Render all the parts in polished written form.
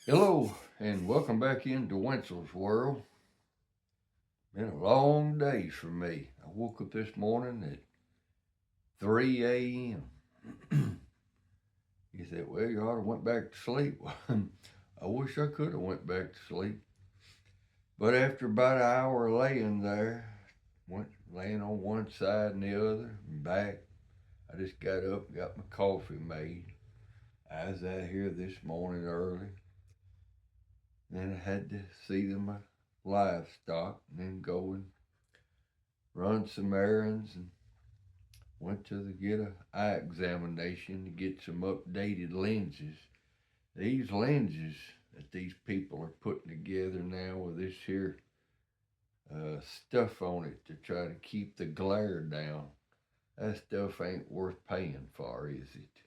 Hello, and welcome back into Wenzel's World. Been a long day for me. I woke up this morning at 3 a.m. You said, well, you ought to went back to sleep. I wish I could have went back to sleep. But after about an hour laying there, went laying on one side and the other, and back, I just got up, got my coffee made. I was out here this morning early. Then I had to see my livestock and then go and run some errands and went to get a eye examination to get some updated lenses. These lenses that these people are putting together now with this here stuff on it to try to keep the glare down, that stuff ain't worth paying for, is it?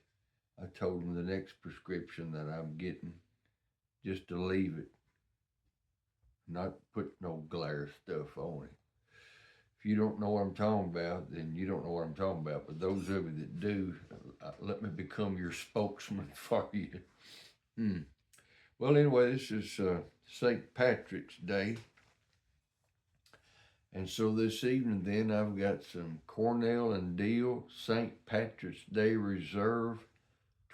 I told them the next prescription that I'm getting just to leave it, not put no glare stuff on it. If you don't know what I'm talking about, then you don't know what I'm talking about. But those of you that do, let me become your spokesman for you. Hmm. Well, anyway, this is St. Patrick's Day. And so this evening, then, I've got some Cornell and Deal St. Patrick's Day Reserve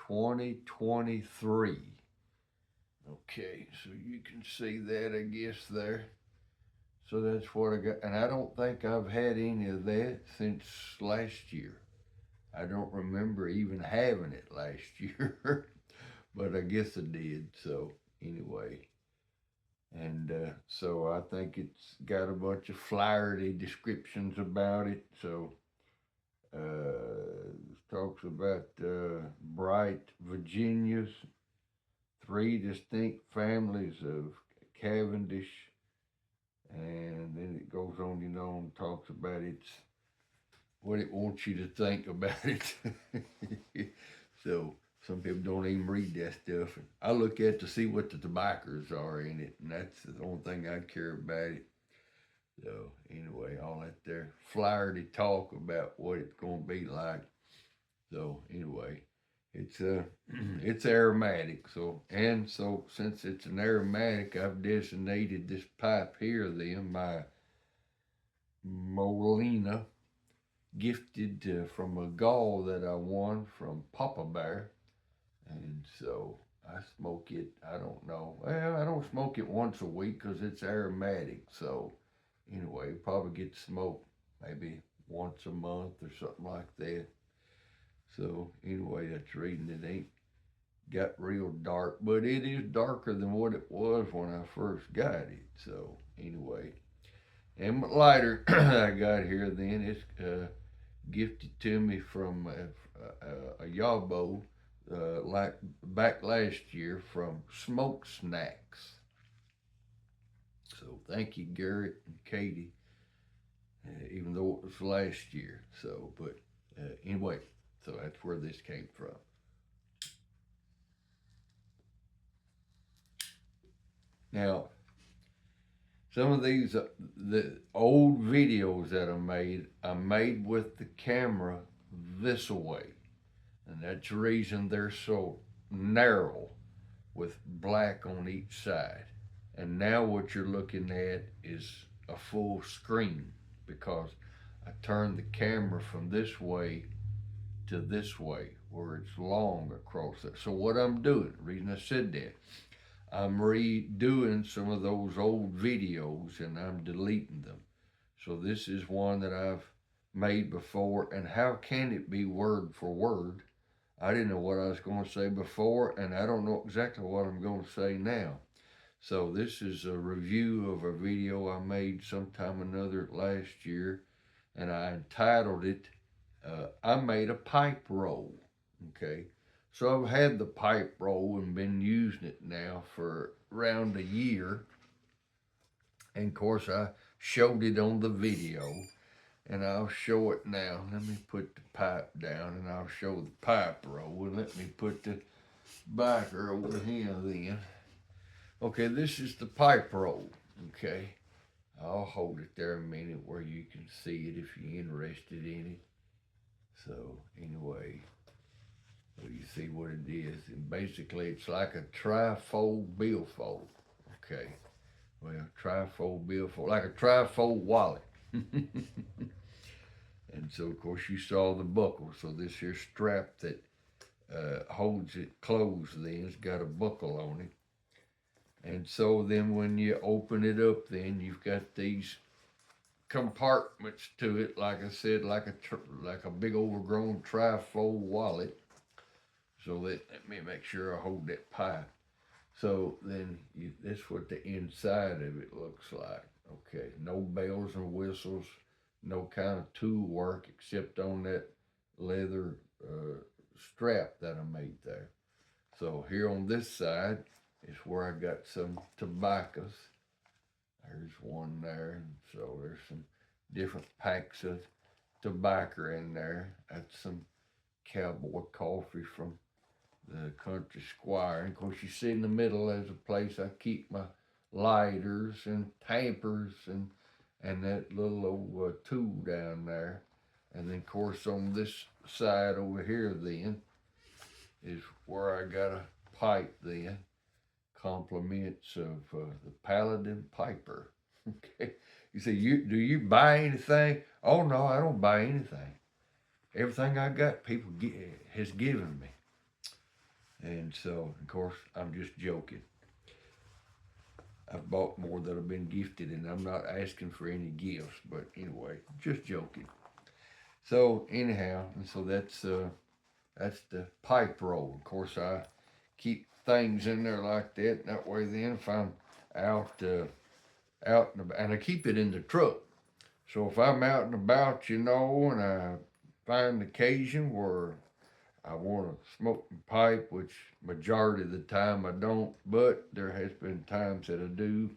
2023. Okay, so you can see that, I guess, there. So that's what I got. And I don't think I've had any of that since last year. I don't remember even having it last year, but I guess I did. So anyway, and so I think it's got a bunch of flyery descriptions about it. So talks about bright Virginia's, three distinct families of Cavendish, and then it goes on, and talks about its what it wants you to think about it. So some people don't even read that stuff. And I look at to see what the tobaccos are in it, and that's the only thing I care about it. So anyway, all that there flyer to talk about what it's gonna be like. So anyway, it's it's aromatic. So since it's an aromatic, I've designated this pipe here then my Molina gifted from a gall that I won from Papa Bear. And so I smoke it, I don't know. Well, I don't smoke it once a week because it's aromatic. So anyway, probably get smoked maybe once a month or something like that. So anyway, that's reading it ain't got real dark, but it is darker than what it was when I first got it. So anyway, and my lighter I got here then it's gifted to me from a Yabo like back last year from Smoke Snacks. So thank you, Garrett and Katie, even though it was last year. So, but anyway, so that's where this came from. Now, some of these the old videos that I made with the camera this way, and that's the reason they're so narrow with black on each side. And now what you're looking at is a full screen because I turned the camera from this way to this way where it's long across there. So what I'm doing, the reason I said that, I'm redoing some of those old videos and I'm deleting them. So this is one that I've made before, and how can it be word for word? I didn't know what I was going to say before, and I don't know exactly what I'm going to say now. So this is a review of a video I made sometime or another last year, and I entitled it, I Made a Pipe Roll. Okay. So I've had the pipe roll and been using it now for around a year. And of course, I showed it on the video, and I'll show it now. Let me put the pipe down and I'll show the pipe roll. And let me put the biker over here then. Okay, this is the pipe roll. Okay, I'll hold it there a minute where you can see it if you're interested in it. So, anyway, Well, you see what it is. And basically, it's like a trifold billfold. Okay. Well, trifold billfold, like a trifold wallet. And so, of course, you saw the buckle. So this here strap that holds it closed then has got a buckle on it. And so then when you open it up, then you've got these compartments to it. Like I said, like a big overgrown trifold wallet. So let me make sure I hold that pipe. So then that's what the inside of it looks like. Okay, no bells and whistles, no kind of tool work except on that leather strap that I made there. So here on this side is where I got some tobaccos. There's one there. So there's some different packs of tobacco in there. That's some cowboy coffee from the country squire. And of course, you see in the middle there's a place I keep my lighters and tampers and that little old tool down there. And then, of course, on this side over here, then is where I got a pipe. Then compliments of the Paladin Piper. Okay, you say do you buy anything? Oh no, I don't buy anything. Everything I got, people has given me. And so, of course, I'm just joking. I've bought more that have been gifted, and I'm not asking for any gifts. But anyway, just joking. So anyhow, and so that's the pipe roll. Of course, I keep things in there like that. That way, then if I'm out and I keep it in the truck. So if I'm out and about, and I find an occasion where I want to smoke my pipe, which majority of the time I don't, but there has been times that I do.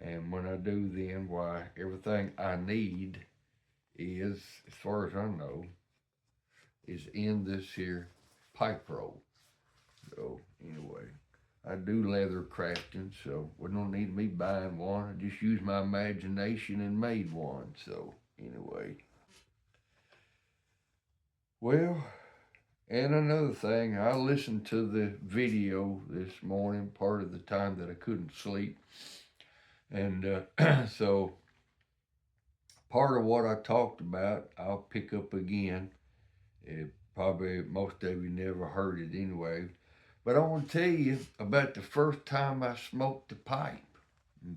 And when I do, then why everything I need is, as far as I know, is in this here pipe roll. So anyway, I do leather crafting, so we don't need me buying one. I just used my imagination and made one. So anyway, well, and another thing, I listened to the video this morning, part of the time that I couldn't sleep. And so part of what I talked about, I'll pick up again. Probably most of you never heard it anyway. But I want to tell you about the first time I smoked a pipe.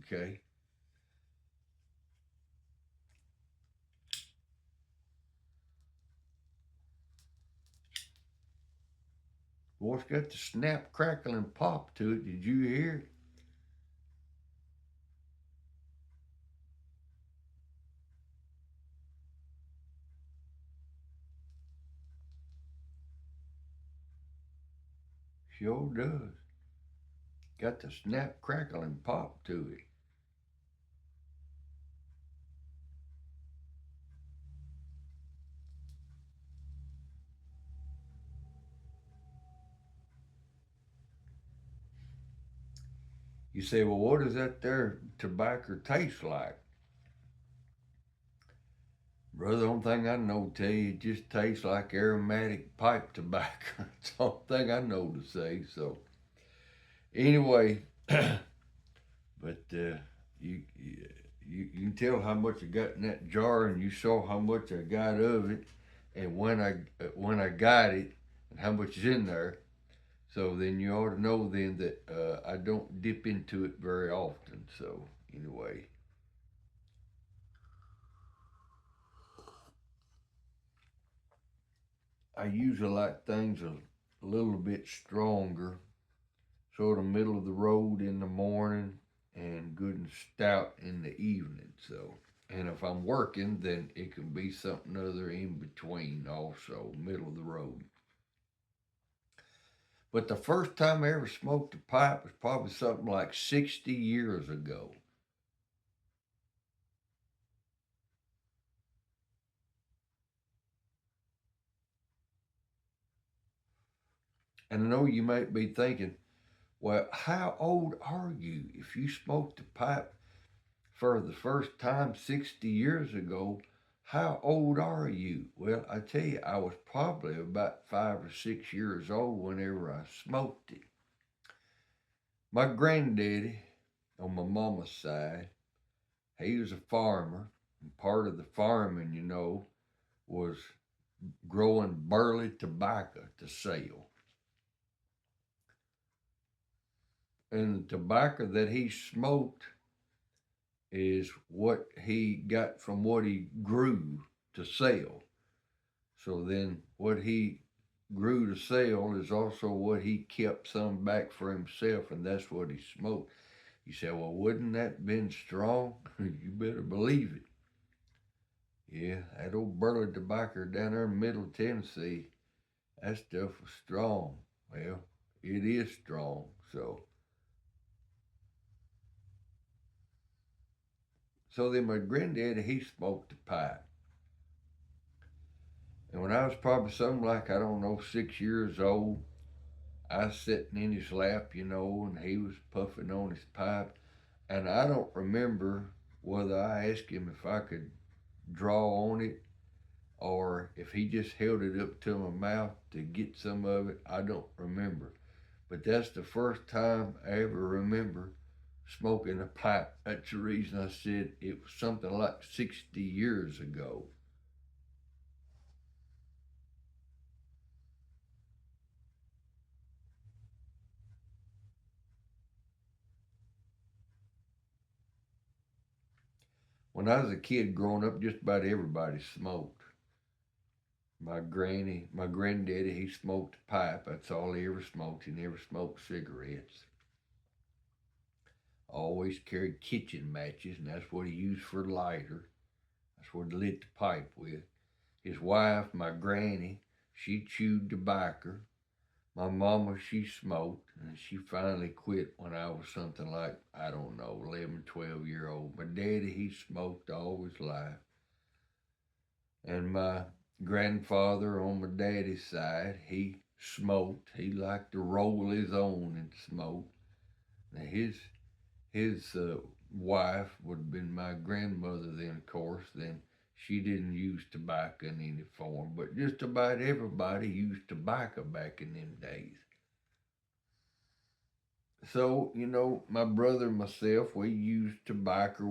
Okay. Boy, it's got the snap, crackle, and pop to it. Did you hear it? Sure does. Got the snap, crackle, and pop to it. You say, well, what does that there tobacco taste like? Brother, the only thing I know to tell you, it just tastes like aromatic pipe tobacco. That's the only thing I know to say. So, anyway, but you can tell how much I got in that jar, and you saw how much I got of it, and when I got it, and how much is in there. So then you ought to know then that I don't dip into it very often. So anyway, I usually like things a little bit stronger, sort of middle of the road in the morning, and good and stout in the evening. So, and if I'm working, then it can be something other in between, also middle of the road. But the first time I ever smoked a pipe was probably something like 60 years ago. And I know you might be thinking, well, how old are you? If you smoked a pipe for the first time 60 years ago, how old are you? Well, I tell you, I was probably about 5 or 6 years old whenever I smoked it. My granddaddy, on my mama's side, he was a farmer. And part of the farming, was growing burley tobacco to sell. And the tobacco that he smoked is what he got from what he grew to sell. So then what he grew to sell is also what he kept some back for himself, and that's what he smoked. You say, well, wouldn't that been strong? You better believe it. Yeah, that old burley tobacco down there in middle Tennessee, that stuff was strong. Well, it is strong. So then my granddaddy, he smoked a pipe. And when I was probably something like, I don't know, 6 years old, I was sitting in his lap, and he was puffing on his pipe. And I don't remember whether I asked him if I could draw on it or if he just held it up to my mouth to get some of it. I don't remember. But that's the first time I ever remember smoking a pipe. That's the reason I said it was something like 60 years ago. When I was a kid growing up, just about everybody smoked. My granddaddy, he smoked a pipe. That's all he ever smoked. He never smoked cigarettes. Always carried kitchen matches, and that's what he used for lighter. That's what he lit the pipe with. His wife, my granny, she chewed tobacco. My mama, she smoked, and she finally quit when I was something like, I don't know, 11, 12-year old. My daddy, he smoked all his life. And my grandfather on my daddy's side, he smoked. He liked to roll his own and smoke. Now his wife would have been my grandmother then, of course. Then she didn't use tobacco in any form, but just about everybody used tobacco back in them days. So, my brother and myself, we used tobacco.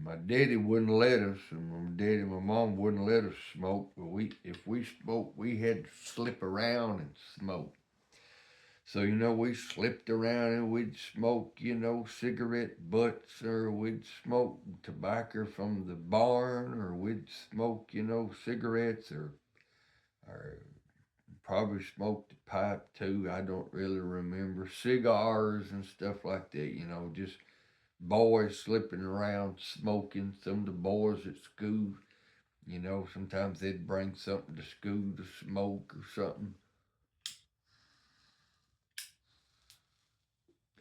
My daddy wouldn't let us, and my daddy and my mom wouldn't let us smoke. But if we smoked, we had to slip around and smoke. So, we slipped around and we'd smoke, cigarette butts, or we'd smoke tobacco from the barn, or we'd smoke, cigarettes, or probably smoked a pipe too. I don't really remember. Cigars and stuff like that, just boys slipping around smoking. Some of the boys at school, sometimes they'd bring something to school to smoke or something.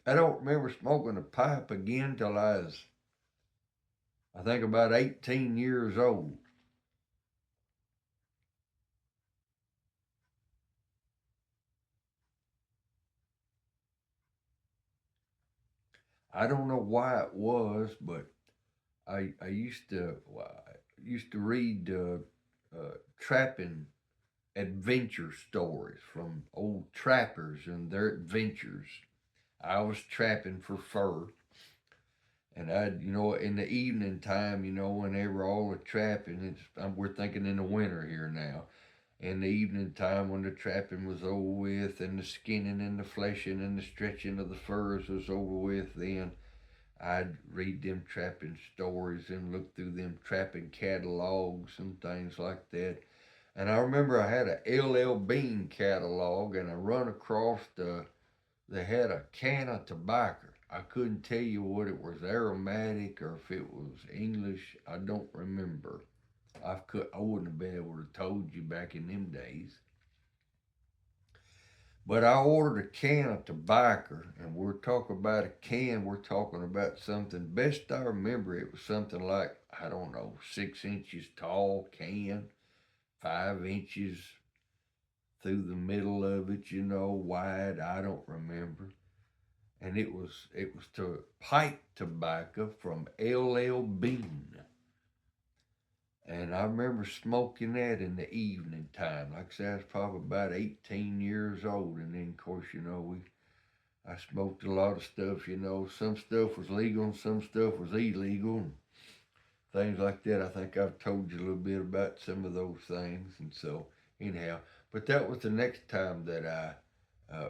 I don't remember smoking a pipe again till I think, about 18 years old. I don't know why it was, but I used to read trapping adventure stories from old trappers and their adventures. I was trapping for fur, and in the evening time, whenever all the trapping, we're thinking in the winter here now. In the evening time, when the trapping was over with, and the skinning and the fleshing and the stretching of the furs was over with, then I'd read them trapping stories and look through them trapping catalogs and things like that. And I remember I had a LL Bean catalog, and I run across they had a can of tobacco. I couldn't tell you what it was, aromatic or if it was English. I don't remember. I wouldn't have been able to told you back in them days. But I ordered a can of tobacco, and we're talking about a can. We're talking about something. Best I remember, it was something like, I don't know, 6 inches tall can, 5 inches through the middle of it, wide. I don't remember. And it was to pipe tobacco from LL Bean. And I remember smoking that in the evening time. Like I said, I was probably about 18 years old. And then, of course, I smoked a lot of stuff. Some stuff was legal and some stuff was illegal and things like that. I think I've told you a little bit about some of those things. And so, anyhow, but that was the next time that I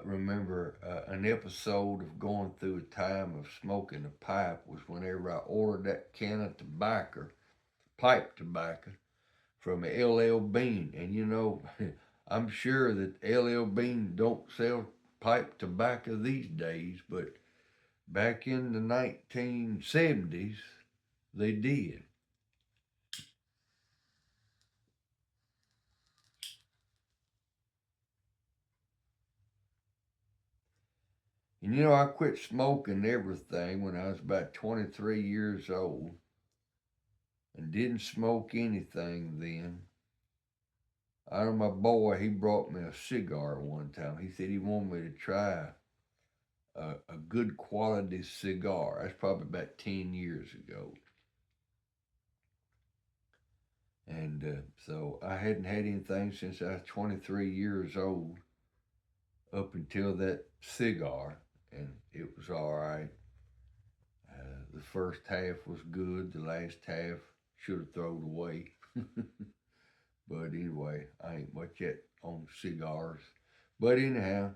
remember an episode of going through a time of smoking a pipe was whenever I ordered that can of tobacco, pipe tobacco, from LL Bean. And I'm sure that LL Bean don't sell pipe tobacco these days, but back in the 1970s, they did. And I quit smoking everything when I was about 23 years old and didn't smoke anything then. I know my boy, he brought me a cigar one time. He said he wanted me to try a good quality cigar. That's probably about 10 years ago. And so I hadn't had anything since I was 23 years old up until that cigar. And it was all right. The first half was good. The last half should have thrown away. But anyway, I ain't much yet on cigars. But anyhow,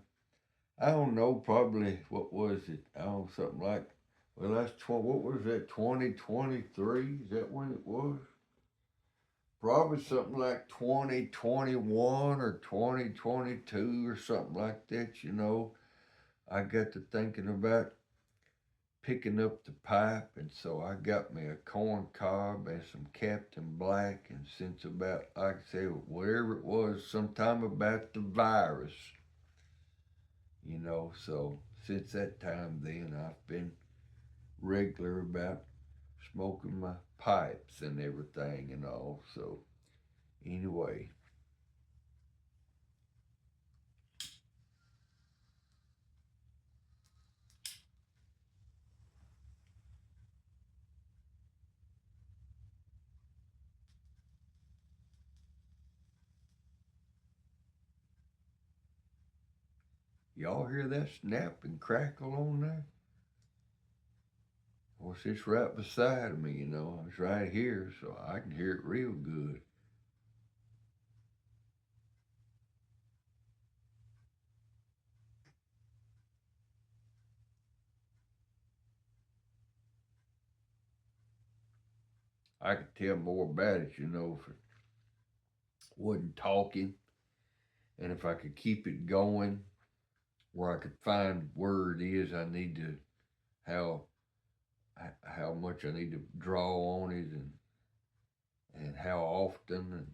I don't know, probably, what was it? I don't know, something like, well, what was that, 2023? Is that when it was? Probably something like 2021 or 2022 or something like that. I got to thinking about picking up the pipe, and so I got me a corn cob and some Captain Black, and since about, like I say, whatever it was, sometime about the virus, so since that time then, I've been regular about smoking my pipes and everything and all, so anyway. Y'all hear that snap and crackle on there? Of course, it's right beside me. It's right here, so I can hear it real good. I could tell more about it, if it wasn't talking and if I could keep it going where I could find where it is I need to, how how much I need to draw on it and how often and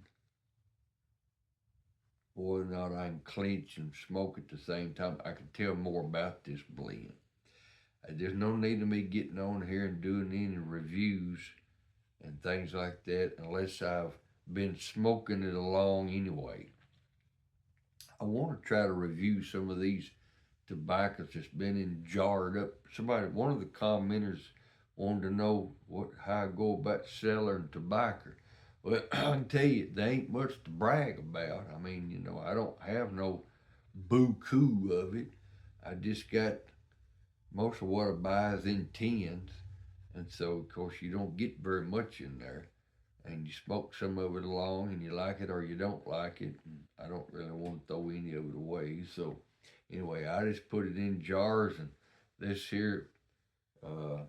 whether or not I can clench and smoke at the same time. I can tell more about this blend. There's no need of me getting on here and doing any reviews and things like that unless I've been smoking it along anyway. I want to try to review some of these tobaccos that's been in jarred up. One of the commenters wanted to know how I go about selling tobacco. Well, I can tell you, there ain't much to brag about. I mean, I don't have no buku of it. I just got most of what I buy is in tins, and so of course you don't get very much in there. And you smoke some of it along, and you like it or you don't like it. And I don't really want to throw any of it away, so anyway, I just put it in jars, and this here uh,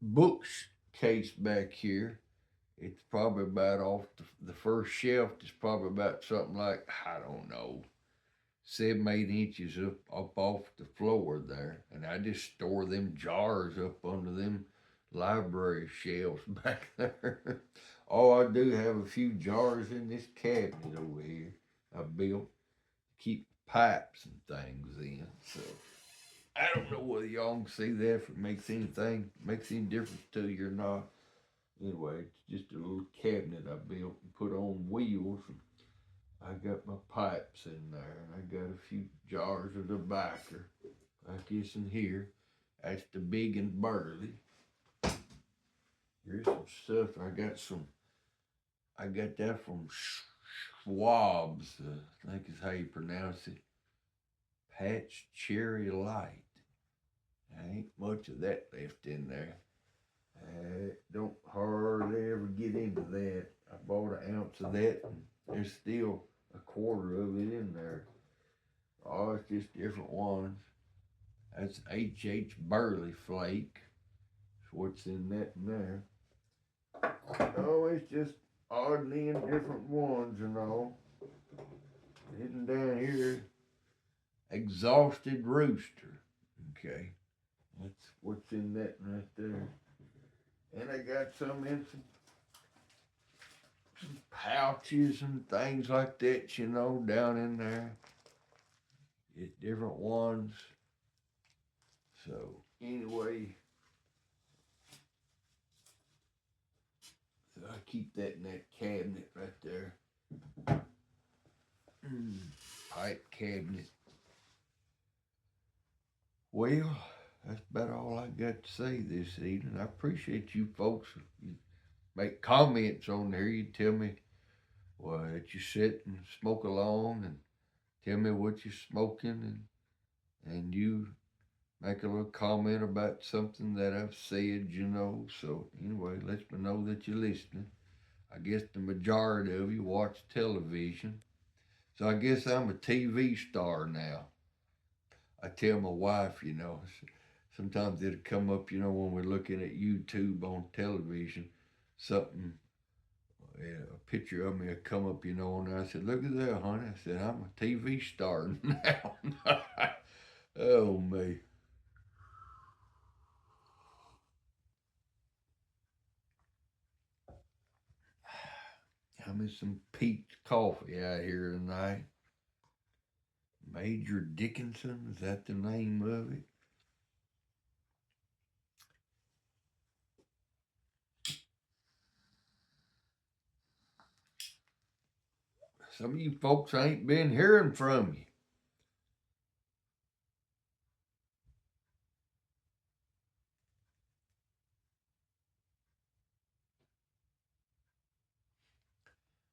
books case back here, it's probably about off the first shelf. It's probably about something like, I don't know, 7, 8 inches up off the floor there, and I just store them jars up under them library shelves back there. Oh, I do have a few jars in this cabinet over here I built to keep pipes and things in. So I don't know whether y'all can see that, if it makes any difference to you or not. Anyway, it's just a little cabinet I built and put on wheels. And I got my pipes in there, and I got a few jars of tobacco, like this in here. That's the big and burly. Here's some stuff. I got that from Schwab's. I think is how you pronounce it. Patch Cherry Light. Ain't much of that left in there. Don't hardly ever get into that. I bought an ounce of that, and there's still a quarter of it in there. Oh, it's just different ones. That's H Burley Flake. That's what's in that and there. Oh, it's just oddly in different ones and all. Hidden down here, Exhausted Rooster. Okay, that's what's in that right there. And I got some in some pouches and things like that, down in there. Get different ones. So anyway, so I keep that in that cabinet right there. Pipe cabinet. Well, that's about all I got to say this evening. I appreciate you folks. You make comments on there. You tell me that you sit and smoke along and tell me what you're smoking and you make a little comment about something that I've said. So anyway, let me know that you're listening. I guess the majority of you watch television. So I guess I'm a TV star now. I tell my wife, sometimes it'll come up, when we're looking at YouTube on television, something, a picture of me will come up, and I said, look at that, honey. I said, I'm a TV star now. Oh, me. Having some peach coffee out here tonight. Major Dickinson, is that the name of it? Some of you folks ain't been hearing from you.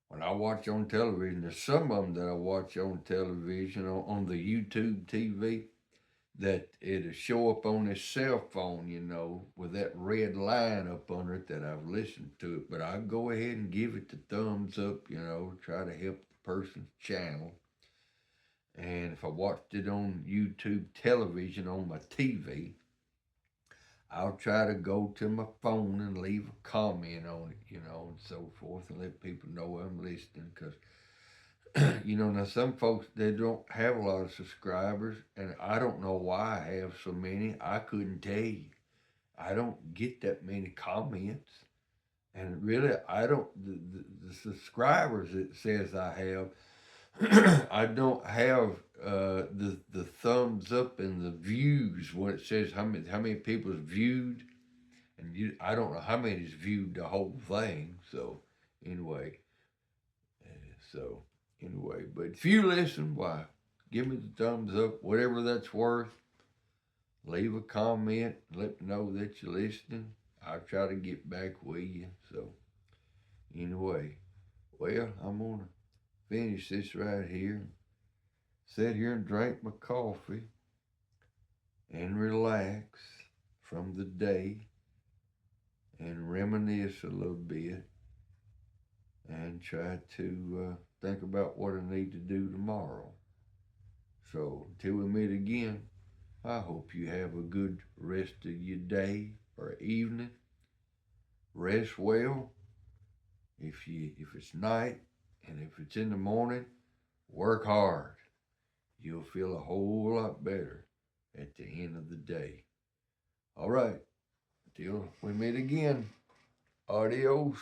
When I watch on television, there's some of them that I watch on television, on the YouTube TV, that it'll show up on his cell phone, with that red line up under it that I've listened to it. But I go ahead and give it the thumbs up, try to help the person's channel. And if I watched it on YouTube television on my TV, I'll try to go to my phone and leave a comment on it, and so forth, and let people know I'm listening. Because, now some folks, they don't have a lot of subscribers, and I don't know why I have so many. I couldn't tell you. I don't get that many comments. And really, I don't, the subscribers it says I have, I don't have the thumbs up and the views when it says how many people's viewed, and I don't know how many's viewed the whole thing. So anyway, so anyway, but if you listen, why, give me the thumbs up, whatever that's worth. Leave a comment, let me know that you're listening. I'll try to get back with you. So anyway, well, I'm gonna finish this right here. Sit here and drink my coffee and relax from the day and reminisce a little bit and try to think about what I need to do tomorrow. So until we meet again, I hope you have a good rest of your day or evening. Rest well. If it's night and if it's in the morning, work hard. You'll feel a whole lot better at the end of the day. All right. Till we meet again. Adios.